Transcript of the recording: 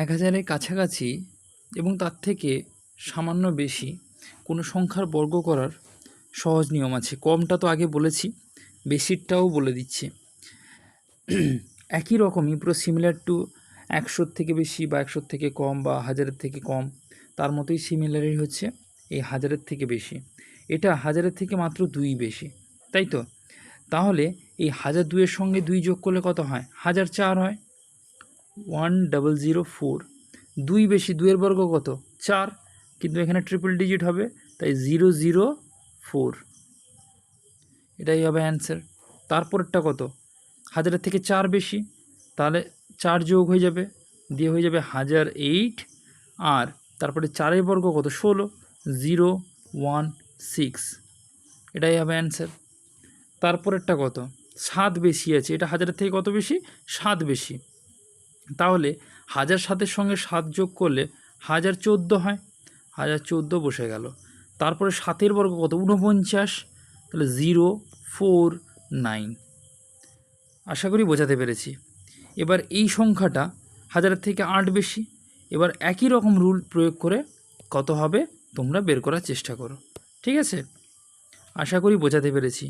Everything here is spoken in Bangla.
1000-এর কাছাকাছি এবং তার থেকে সামান্য বেশি কোনো সংখ্যার বর্গ করার সহজ নিয়ম আছে। কমটা তো আগে বলেছি, বেশিরটাও বলে দিচ্ছি। একই রকমই পুরো সিমিলার টু 100-র থেকে বেশি বা 100-র থেকে কম বা 1000-এর থেকে কম, তার মতোই সিমিলারই হচ্ছে এই 1000-এর থেকে বেশি। এটা 1000-এর থেকে মাত্র 2 বেশি, তাই তো? তাহলে এই 1002-এর সঙ্গে 2 যোগ করলে কত হয়? 1004 হয়। 1004, 2 বেশি, 2-এর বর্গ কত? 4, কিন্তু এখানে ট্রিপল ডিজিট হবে, তাই 004, এটাই হবে অ্যান্সার। তারপরেরটা কত? 1000-এর থেকে 4 বেশি, তাহলে 4 যোগ হয়ে যাবে, দিয়ে হয়ে যাবে 1008, আর তারপরে 4-এর বর্গ কত? 16, 016, এটাই হবে অ্যান্সার। তারপরেরটা কত? 7 বেশি আছে, এটা 1000-এর থেকে কত বেশি? 7 বেশি। তাহলে 1007-এর সঙ্গে 7 যোগ করলে 1014 হয়, 1014 বসে গেল। তারপরে 7-এর বর্গ কত? 49, তাহলে 049। আশা করি বোঝাতে পেরেছি। এবার এই সংখ্যাটা 1000-এর থেকে 8 বেশি। এবার একই রকম রুল প্রয়োগ করে কত হবে তোমরা বের করার চেষ্টা করো, ঠিক আছে? আশা করি বোঝাতে পেরেছি।